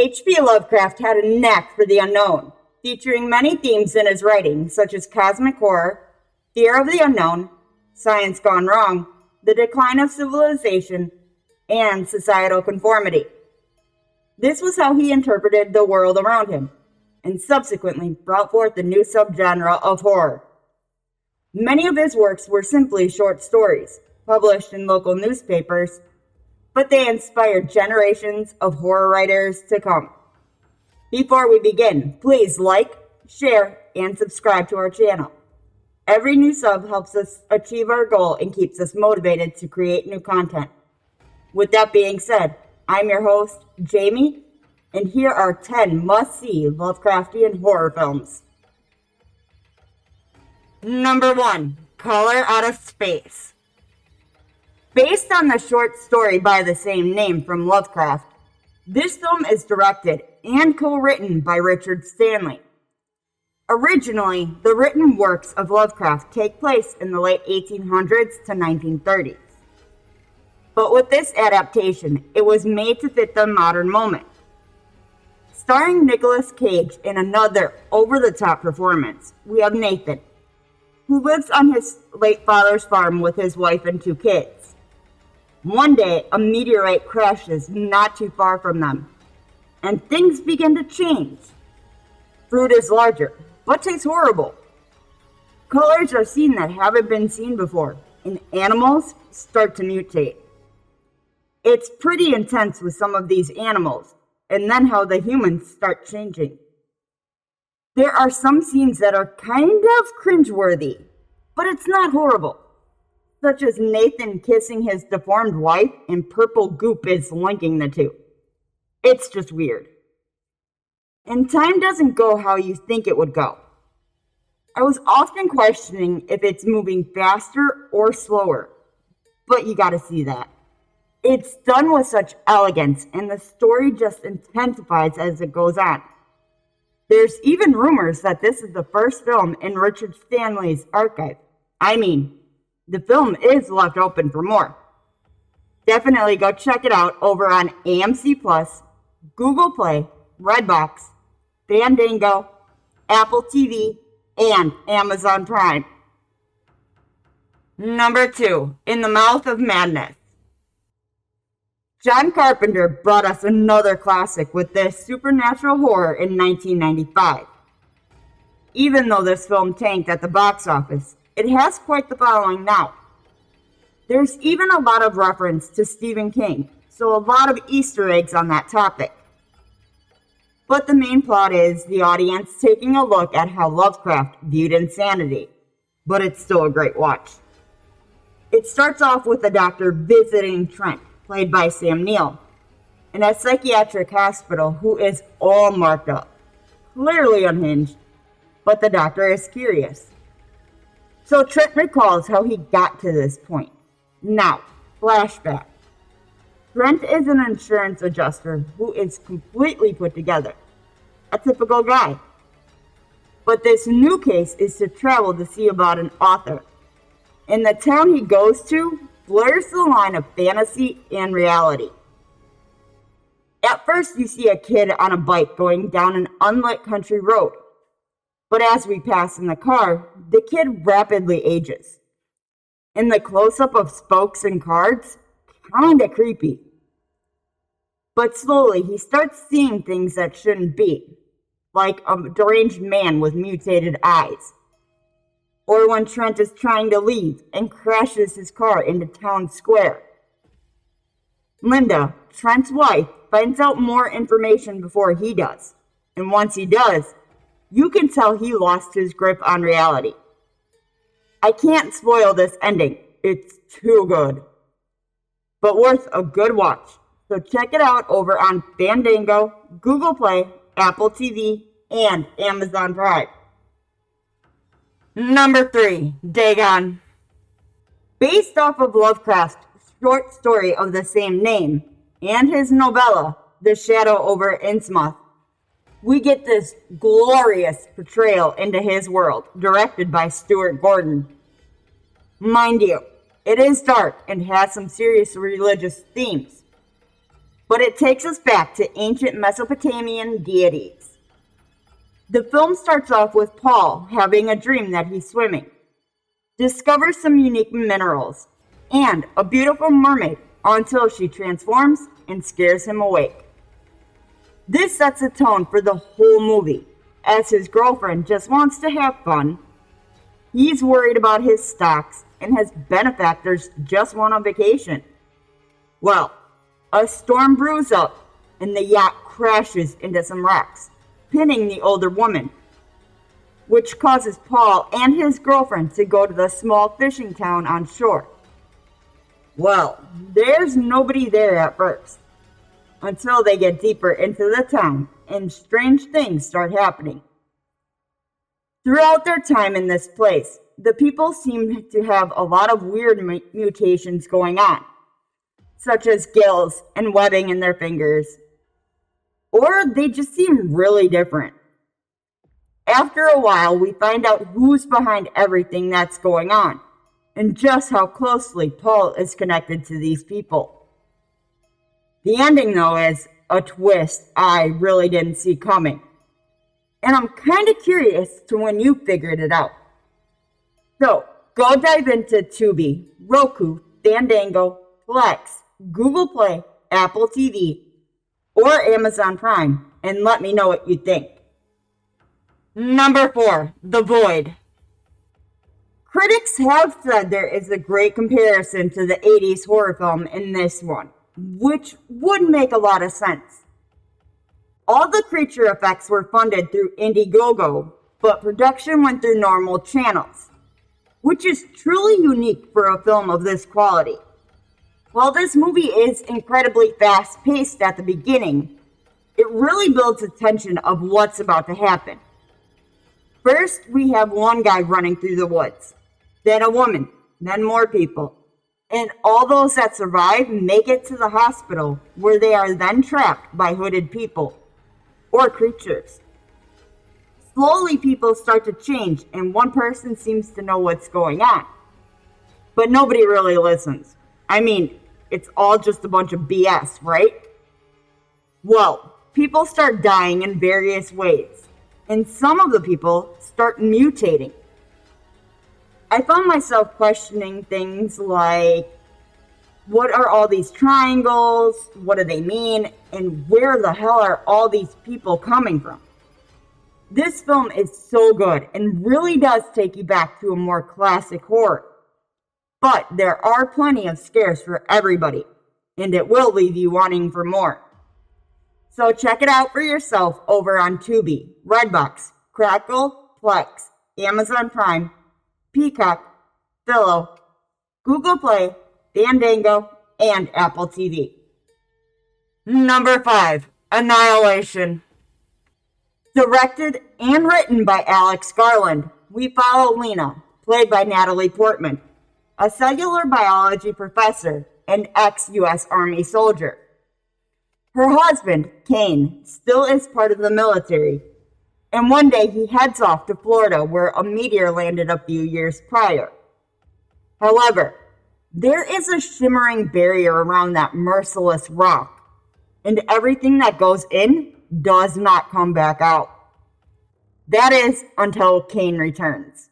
H.P. Lovecraft had a knack for the unknown, featuring many themes in his writing, such as cosmic horror, fear of the unknown, science gone wrong, the decline of civilization, and societal conformity. This was how he interpreted the world around him, and subsequently brought forth the new subgenre of horror. Many of his works were simply short stories, published in local newspapers, but they inspired generations of horror writers to come. Before we begin, please like, share, and subscribe to our channel. Every new sub helps us achieve our goal and keeps us motivated to create new content. With that being said, I'm your host, Jamie, and here are 10 must-see Lovecraftian horror films. Number 1. Color Out of Space. Based on the short story by the same name from Lovecraft, this film is directed and co-written by Richard Stanley. Originally, the written works of Lovecraft take place in the late 1800s to 1930s. But with this adaptation, it was made to fit the modern moment. Starring Nicolas Cage in another over-the-top performance, we have Nathan, who lives on his late father's farm with his wife and 2 kids. One day, a meteorite crashes not too far from them, and things begin to change. Fruit is larger, but tastes horrible. Colors are seen that haven't been seen before, and animals start to mutate. It's pretty intense with some of these animals, and then how the humans start changing. There are some scenes that are kind of cringeworthy, but it's not horrible, such as Nathan kissing his deformed wife and purple goop is linking the two. It's just weird. And time doesn't go how you think it would go. I was often questioning if it's moving faster or slower, but you gotta see that. It's done with such elegance, and the story just intensifies as it goes on. There's even rumors that this is the first film in Richard Stanley's archive. I mean, the film is left open for more. Definitely go check it out over on AMC+, Google Play, Redbox, Fandango, Apple TV, and Amazon Prime. Number 2, In the Mouth of Madness. John Carpenter brought us another classic with this supernatural horror in 1995. Even though this film tanked at the box office, it has quite the following now. There's even a lot of reference to Stephen King, so a lot of Easter eggs on that topic. But the main plot is the audience taking a look at how Lovecraft viewed insanity, but it's still a great watch. It starts off with the doctor visiting Trent, played by Sam Neill, in a psychiatric hospital who is all marked up, clearly unhinged, but the doctor is curious. So Trent recalls how he got to this point. Now, flashback. Trent is an insurance adjuster who is completely put together, a typical guy. But this new case is to travel to see about an author. In the town he goes to, blurs the line of fantasy and reality. At first, you see a kid on a bike going down an unlit country road. But as we pass in the car, the kid rapidly ages. In the close-up of spokes and cards, kinda creepy. But slowly, he starts seeing things that shouldn't be, like a deranged man with mutated eyes. Or when Trent is trying to leave and crashes his car into town square. Linda, Trent's wife, finds out more information before he does. And once he does, you can tell he lost his grip on reality. I can't spoil this ending. It's too good. But worth a good watch. So check it out over on Fandango, Google Play, Apple TV, and Amazon Prime. Number 3, Deon. Based off of Lovecraft's short story of the same name and his novella, The Shadow over Innsmouth, we get this glorious portrayal into his world, directed by Stuart Gordon. Mind you, it is dark and has some serious religious themes. but it takes us back to ancient Mesopotamian deities. The film starts off with Paul having a dream that he's swimming, discovers some unique minerals, and a beautiful mermaid until she transforms and scares him awake. This sets a tone for the whole movie, as his girlfriend just wants to have fun. He's worried about his stocks, and his benefactors just want a vacation. Well, a storm brews up, and the yacht crashes into some rocks, pinning the older woman, which causes Paul and his girlfriend to go to the small fishing town on shore. Well, there's nobody there at first, until they get deeper into the town and strange things start happening. Throughout their time in this place, the people seem to have a lot of weird mutations going on, such as gills and webbing in their fingers, or they just seem really different. After a while, we find out who's behind everything that's going on, and just how closely Paul is connected to these people. The ending, though, is a twist I really didn't see coming, and I'm kind of curious to when you figured it out. So, go dive into Tubi, Roku, Fandango, Plex, Google Play, Apple TV, or Amazon Prime, and let me know what you think. Number 4, The Void. Critics have said there is a great comparison to the 80s horror film in this one, which would make a lot of sense. All the creature effects were funded through Indiegogo, but production went through normal channels, which is truly unique for a film of this quality. While this movie is incredibly fast-paced at the beginning, it really builds the tension of what's about to happen. First, we have one guy running through the woods, then a woman, then more people, and all those that survive make it to the hospital, where they are then trapped by hooded people, or creatures. Slowly, people start to change, and one person seems to know what's going on, but nobody really listens. I mean, it's all just a bunch of BS, right? Well, people start dying in various ways, and some of the people start mutating. I found myself questioning things like, what are all these triangles? What do they mean? And where the hell are all these people coming from? This film is so good and really does take you back to a more classic horror. But there are plenty of scares for everybody, and it will leave you wanting for more. So check it out for yourself over on Tubi, Redbox, Crackle, Plex, Amazon Prime, Peacock, Philo, Google Play, Fandango, and Apple TV. Number 5, Annihilation. Directed and written by Alex Garland, we follow Lena, played by Natalie Portman, a cellular biology professor and ex-U.S. Army soldier. Her husband, Kane, still is part of the military, and one day he heads off to Florida where a meteor landed a few years prior. However, there is a shimmering barrier around that merciless rock, and everything that goes in does not come back out. That is until Kane returns.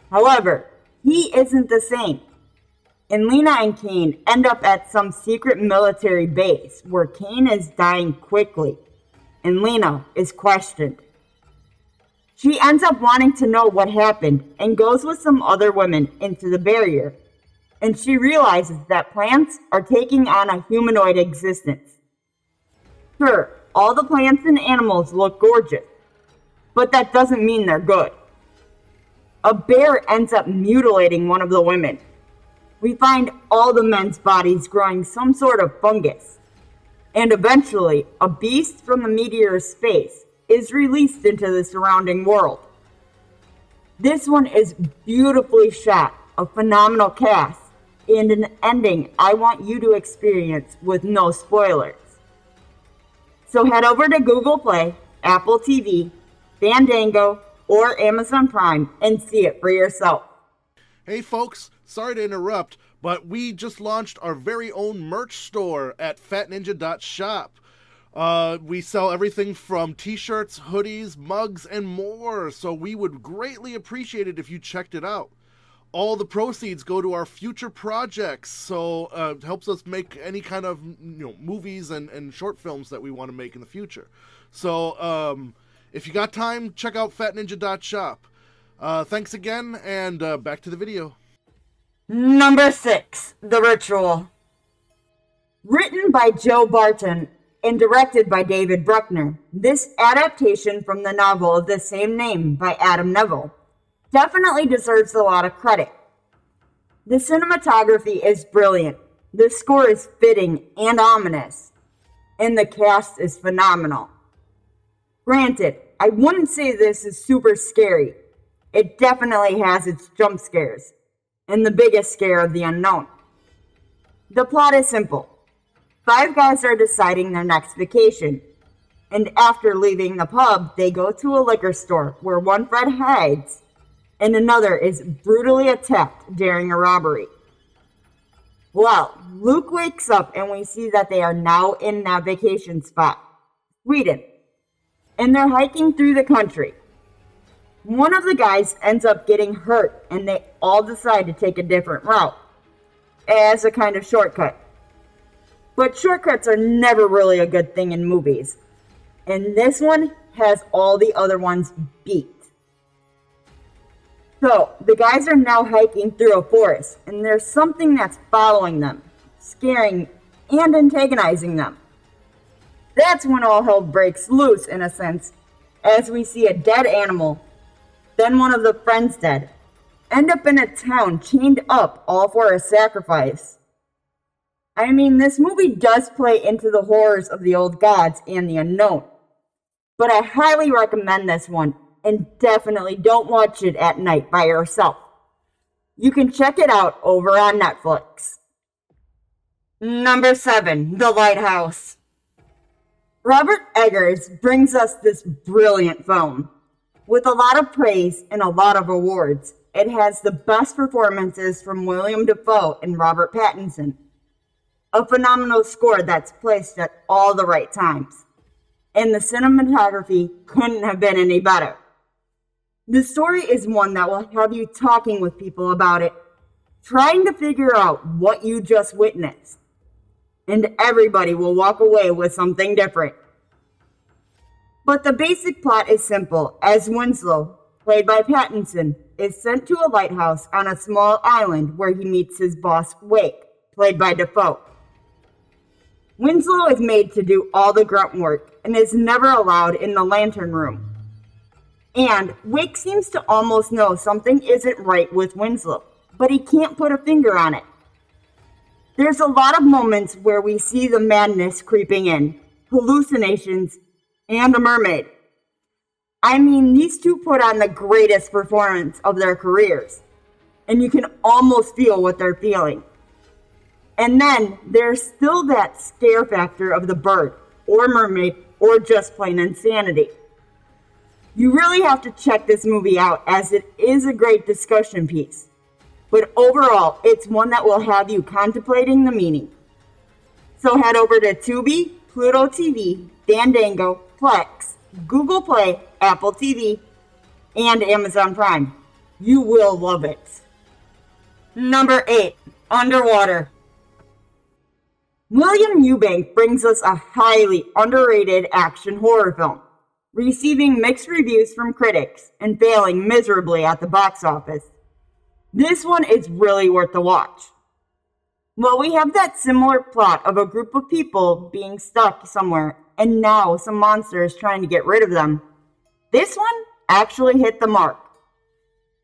However, he isn't the same, and Lena and Kane end up at some secret military base where Kane is dying quickly, and Lena is questioned. She ends up wanting to know what happened and goes with some other women into the barrier, and she realizes that plants are taking on a humanoid existence. Sure, all the plants and animals look gorgeous, but that doesn't mean they're good. A bear ends up mutilating one of the women. We find all the men's bodies growing some sort of fungus, and eventually a beast from the meteor's space is released into the surrounding world. This one is beautifully shot, a phenomenal cast, and an ending I want you to experience with no spoilers. So head over to Google Play, Apple TV, Fandango, or Amazon Prime and see it for yourself. Hey folks, sorry to interrupt, but but we just launched our very own merch store at fatninja.shop. We sell everything from t-shirts, hoodies, mugs, and more, so we would greatly appreciate it if you checked it out. All the proceeds go to our future projects, so it helps us make any kind of movies and short films that we want to make in the future. So if you got time, check out fatninja.shop. Thanks again, and back to the video. Number 6, The Ritual. Written by Joe Barton and directed by David Bruckner, this adaptation from the novel of the same name by Adam Neville definitely deserves a lot of credit. The cinematography is brilliant, the score is fitting and ominous, and the cast is phenomenal. Granted, I wouldn't say this is super scary. It definitely has its jump scares, and the biggest scare of the unknown. The plot is simple. 5 guys are deciding their next vacation, and after leaving the pub, they go to a liquor store where one friend hides, and another is brutally attacked during a robbery. Well, Luke wakes up and we see that they are now in that vacation spot, Sweden, and they're hiking through the country. One of the guys ends up getting hurt, and they all decide to take a different route, as a kind of shortcut. But shortcuts are never really a good thing in movies, and this one has all the other ones beat. So, the guys are now hiking through a forest, and there's something that's following them, scaring and antagonizing them. That's when all hell breaks loose, in a sense, as we see a dead animal, then one of the friends dead, end up in a town chained up all for a sacrifice. I mean, this movie does play into the horrors of the old gods and the unknown, but I highly recommend this one, and definitely don't watch it at night by yourself. You can check it out over on Netflix. Number 7, The Lighthouse. Robert Eggers brings us this brilliant film. With a lot of praise and a lot of awards, it has the best performances from William Dafoe and Robert Pattinson. A phenomenal score that's placed at all the right times. And the cinematography couldn't have been any better. The story is one that will have you talking with people about it, trying to figure out what you just witnessed. And everybody will walk away with something different. But the basic plot is simple, as Winslow, played by Pattinson, is sent to a lighthouse on a small island where he meets his boss, Wake, played by Dafoe. Winslow is made to do all the grunt work and is never allowed in the lantern room. And Wake seems to almost know something isn't right with Winslow, but he can't put a finger on it. There's a lot of moments where we see the madness creeping in, hallucinations, and a mermaid. I mean, these two put on the greatest performance of their careers, and you can almost feel what they're feeling. And then there's still that scare factor of the bird, or mermaid, or just plain insanity. You really have to check this movie out, as it is a great discussion piece. But overall, it's one that will have you contemplating the meaning. So head over to Tubi, Pluto TV, Fandango, Plex, Google Play, Apple TV, and Amazon Prime. You will love it. Number 8, Underwater. William Eubank brings us a highly underrated action horror film, receiving mixed reviews from critics and failing miserably at the box office. This one is really worth the watch. Well, we have that similar plot of a group of people being stuck somewhere and now some monsters trying to get rid of them. This one actually hit the mark.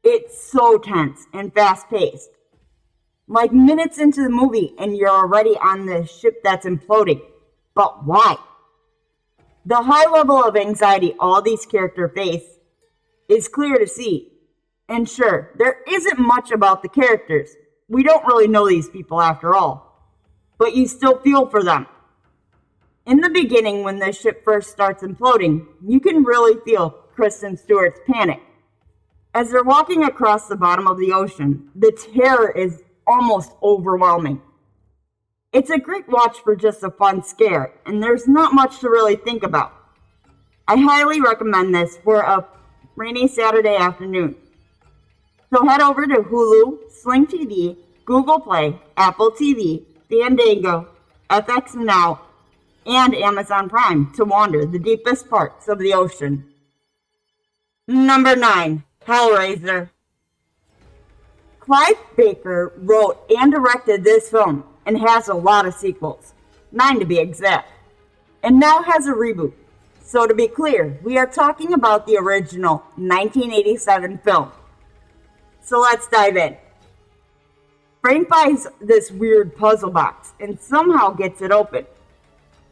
It's so tense and fast-paced. Like minutes into the movie and you're already on the ship that's imploding. But why? The high level of anxiety all these characters face is clear to see. And sure, there isn't much about the characters. We don't really know these people after all. But you still feel for them. In the beginning, when the ship first starts imploding, you can really feel Kristen Stewart's panic. As they're walking across the bottom of the ocean, the terror is almost overwhelming. It's a great watch for just a fun scare, and there's not much to really think about. I highly recommend this for a rainy Saturday afternoon. So head over to Hulu, Sling TV, Google Play, Apple TV, Fandango, FX Now, and Amazon Prime to wander the deepest parts of the ocean. Number 9. Hellraiser. Clive Barker wrote and directed this film and has a lot of sequels, 9 to be exact, and now has a reboot. So to be clear, we are talking about the original 1987 film. So let's dive in. Frank finds this weird puzzle box and somehow gets it open.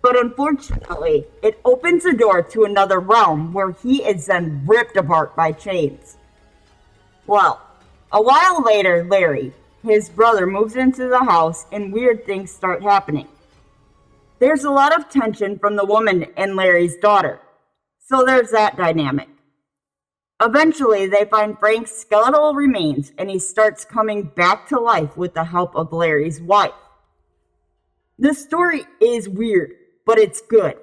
But unfortunately, it opens a door to another realm where he is then ripped apart by chains. Well, a while later, Larry, his brother, moves into the house and weird things start happening. There's a lot of tension from the woman and Larry's daughter, so there's that dynamic. Eventually, they find Frank's skeletal remains and he starts coming back to life with the help of Larry's wife. The story is weird, but it's good.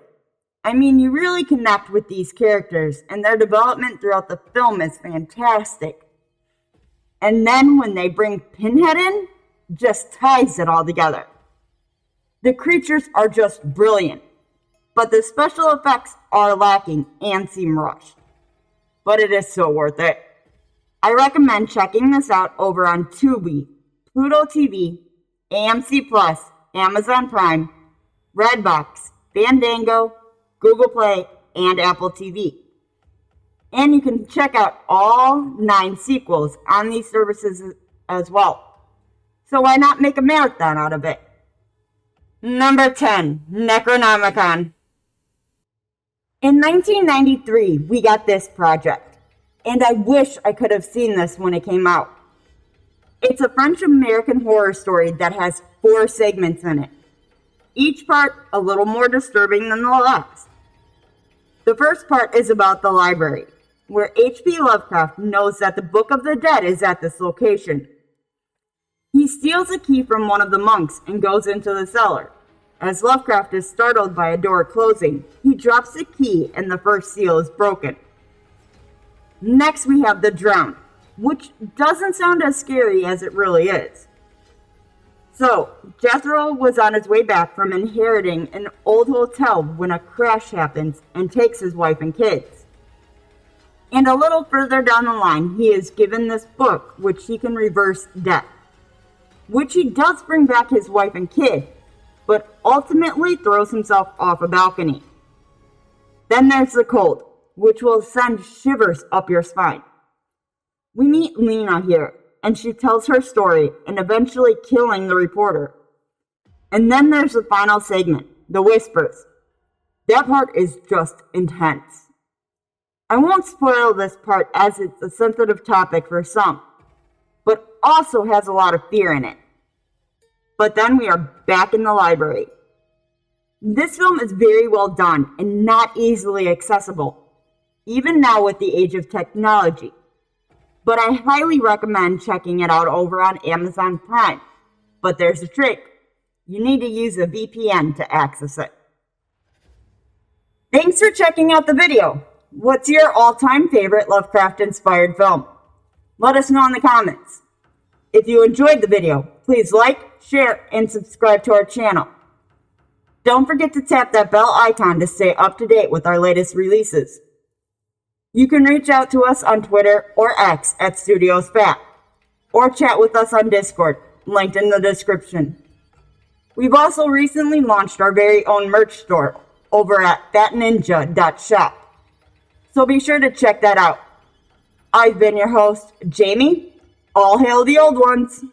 I mean, you really connect with these characters and their development throughout the film is fantastic. And then when they bring Pinhead in, just ties it all together. The creatures are just brilliant, but the special effects are lacking and seem rushed. But it is so worth it. I recommend checking this out over on Tubi, Pluto TV, AMC Plus, Amazon Prime, Redbox, Fandango, Google Play, and Apple TV. And you can check out all 9 sequels on these services as well. So why not make a marathon out of it? Number 10, Necronomicon. In 1993, we got this project, and I wish I could have seen this when it came out. It's a French-American horror story that has 4 segments in it, each part a little more disturbing than the last. The first part is about the library, where H.P. Lovecraft knows that the Book of the Dead is at this location. He steals a key from one of the monks and goes into the cellar. As Lovecraft is startled by a door closing, he drops the key and the first seal is broken. Next we have The Drowned, which doesn't sound as scary as it really is. So, Jethro was on his way back from inheriting an old hotel when a crash happens and takes his wife and kids. And a little further down the line, he is given this book which he can reverse death, which he does bring back his wife and kid, but ultimately throws himself off a balcony. Then there's The Cold, which will send shivers up your spine. We meet Lena here, and she tells her story and eventually killing the reporter. And then there's the final segment, The Whispers. That part is just intense. I won't spoil this part as it's a sensitive topic for some, but also has a lot of fear in it. But then we are back in the library. This film is very well done and not easily accessible, even now with the age of technology. But I highly recommend checking it out over on Amazon Prime. But there's a trick. You need to use a VPN to access it. Thanks for checking out the video. What's your all-time favorite Lovecraft-inspired film? Let us know in the comments. If you enjoyed the video, please like, share, and subscribe to our channel. Don't forget to tap that bell icon to stay up to date with our latest releases. You can reach out to us on Twitter or X at StudiosFat, or chat with us on Discord, linked in the description. We've also recently launched our very own merch store over at fatninja.shop, so be sure to check that out. I've been your host, Jamie. All hail the old ones!